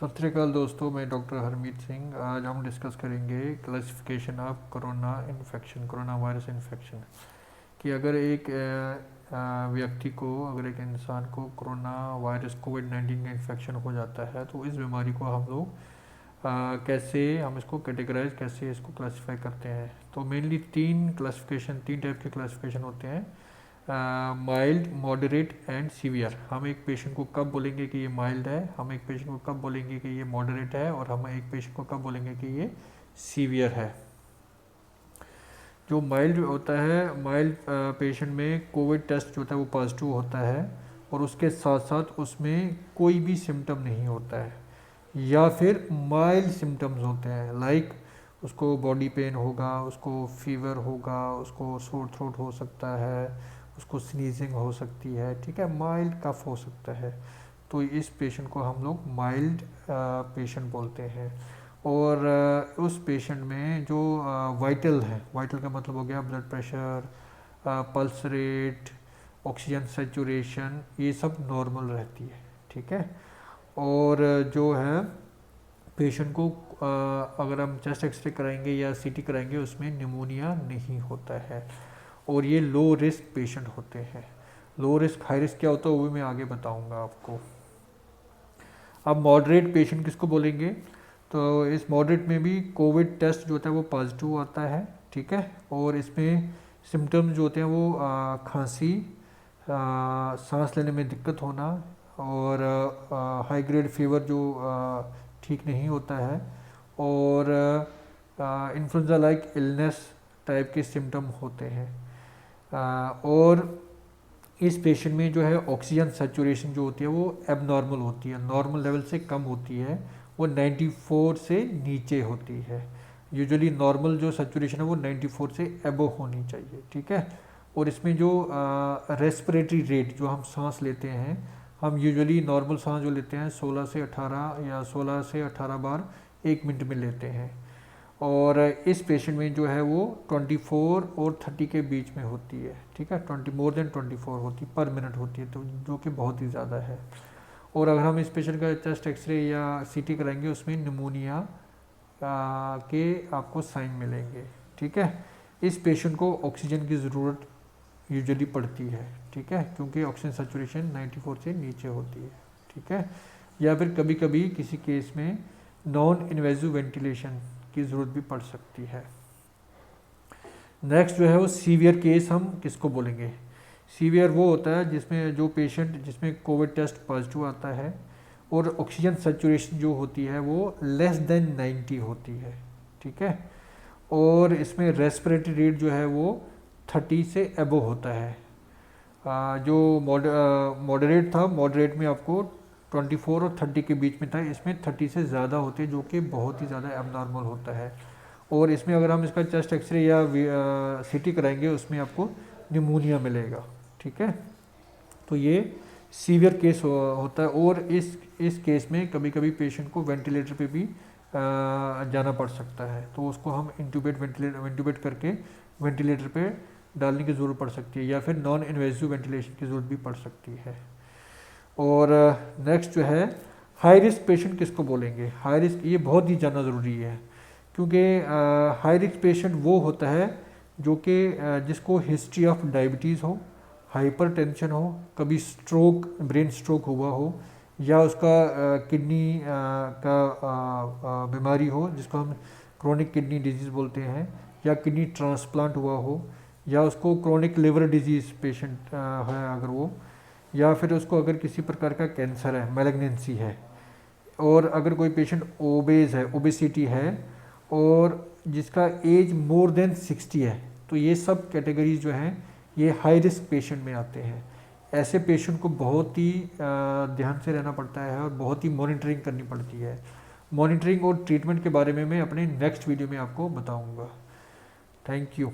सत श्री अकाल दोस्तों, मैं डॉक्टर हरमीत सिंह। आज हम डिस्कस करेंगे classification of corona infection, corona virus infection. कि अगर एक व्यक्ति को, अगर एक इंसान को कोरोना वायरस कोविड-19 का इन्फेक्शन हो जाता है तो इस बीमारी को हम लोग कैसे हम इसको कैटेगराइज, कैसे इसको क्लासिफाई करते हैं। तो मेनली तीन टाइप के क्लासिफिकेशन होते हैं: माइल्ड, मॉडरेट एंड सीवियर। हम एक पेशेंट को कब बोलेंगे कि ये माइल्ड है, हम एक पेशेंट को कब बोलेंगे कि ये मॉडरेट है, और हम एक पेशेंट को कब बोलेंगे कि ये सीवियर है। जो माइल्ड होता है, माइल्ड पेशेंट में कोविड टेस्ट जो होता है वो पॉजिटिव होता है और उसके साथ साथ उसमें कोई भी सिम्टम नहीं होता है, या फिर माइल्ड सिम्टम्स होते हैं। लाइक उसको बॉडी पेन होगा, उसको फीवर होगा, उसको सोर थ्रोट हो सकता है, उसको स्नीजिंग हो सकती है, ठीक है, माइल्ड कफ हो सकता है। तो इस पेशेंट को हम लोग माइल्ड पेशेंट बोलते हैं। और उस पेशेंट में जो वाइटल है, वाइटल का मतलब हो गया blood pressure, pulse rate, oxygen saturation, ये सब नॉर्मल रहती है, ठीक है। और जो है पेशेंट को अगर हम चेस्ट एक्सरे कराएंगे या सीटी कराएंगे उसमें निमोनिया नहीं होता है, और ये लो रिस्क पेशेंट होते हैं। लो रिस्क, हाई रिस्क क्या होता है वो भी मैं आगे बताऊंगा आपको। अब मॉडरेट पेशेंट किसको बोलेंगे? तो इस मॉडरेट में भी कोविड टेस्ट जो होता है वो पॉजिटिव आता है, ठीक है। और इसमें सिम्टम्स जो होते हैं वो खांसी, सांस लेने में दिक्कत होना, और हाई ग्रेड फीवर जो ठीक नहीं होता है, और इन्फ्लुएंजा लाइक इलनेस टाइप के सिम्टम होते हैं। और इस पेशेंट में जो है ऑक्सीजन सेचुरेशन जो होती है वो एबनॉर्मल होती है, नॉर्मल लेवल से कम होती है, वो 94 से नीचे होती है। यूजुअली नॉर्मल जो सेचुरेशन है वो 94 से एबो होनी चाहिए, ठीक है। और इसमें जो रेस्पिरेटरी रेट, जो हम सांस लेते हैं, हम यूजुअली नॉर्मल सांस जो लेते हैं 16 से 18 या 16 से 18 बार 1 मिनट में लेते हैं, और इस पेशेंट में जो है वो 24 और 30 के बीच में होती है, ठीक है। 20 मोर देन 24 होती पर मिनट होती है, तो जो कि बहुत ही ज़्यादा है। और अगर हम इस पेशेंट का चेस्ट एक्सरे या सीटी कराएंगे उसमें निमोनिया के आपको साइन मिलेंगे, ठीक है। इस पेशेंट को ऑक्सीजन की ज़रूरत यूजुअली पड़ती है, ठीक है, क्योंकि ऑक्सीजन सेचुरेशन 94 से नीचे होती है, ठीक है। या फिर कभी कभी किसी केस में नॉन इन्वेजिव वेंटिलेशन की ज़रूरत भी पड़ सकती है। नेक्स्ट जो है वो सीवियर केस हम किसको बोलेंगे? सीवियर वो होता है जिसमें जो पेशेंट, जिसमें कोविड टेस्ट पॉजिटिव आता है और ऑक्सीजन सेचुरेशन जो होती है वो लेस देन 90 होती है, ठीक है। और इसमें रेस्पिरेटरी रेट जो है वो 30 से एबो होता है। जो मॉडरेट था, मॉडरेट में आपको 24 और 30 के बीच में था, इसमें 30 से ज़्यादा होते हैं, जो कि बहुत ही ज़्यादा एबनॉर्मल होता है। और इसमें अगर हम इसका चेस्ट एक्सरे या सीटी कराएंगे उसमें आपको निमोनिया मिलेगा, ठीक है। तो ये सीवियर केस होता है। और इस केस में कभी कभी पेशेंट को वेंटिलेटर पे भी जाना पड़ सकता है, तो उसको हम वेंटिलेट करके वेंटिलेटर पे डालने की ज़रूरत पड़ सकती है, या फिर नॉन इन्वेजिव वेंटिलेशन की ज़रूरत भी पड़ सकती है। और नेक्स्ट जो है हाई रिस्क पेशेंट किसको बोलेंगे? हाई रिस्क, ये बहुत ही जानना ज़रूरी है, क्योंकि हाई रिस्क पेशेंट वो होता है जो कि जिसको हिस्ट्री ऑफ डायबिटीज़ हो, हाइपरटेंशन हो, कभी स्ट्रोक, ब्रेन स्ट्रोक हुआ हो, या उसका किडनी का बीमारी हो जिसको हम क्रोनिक किडनी डिजीज़ बोलते हैं, या किडनी ट्रांसप्लांट हुआ हो, या उसको क्रोनिक लिवर डिजीज़ पेशेंट है अगर वो, या फिर उसको अगर किसी प्रकार का कैंसर है, मैलिग्नेंसी है, और अगर कोई पेशेंट ओबेज है, ओबेसिटी है, और जिसका एज मोर देन 60 है, तो ये सब कैटेगरीज जो हैं ये हाई रिस्क पेशेंट में आते हैं। ऐसे पेशेंट को बहुत ही ध्यान से रहना पड़ता है और बहुत ही मॉनिटरिंग करनी पड़ती है। मॉनिटरिंग और ट्रीटमेंट के बारे में मैं अपने नेक्स्ट वीडियो में आपको बताऊंगा। Thank you.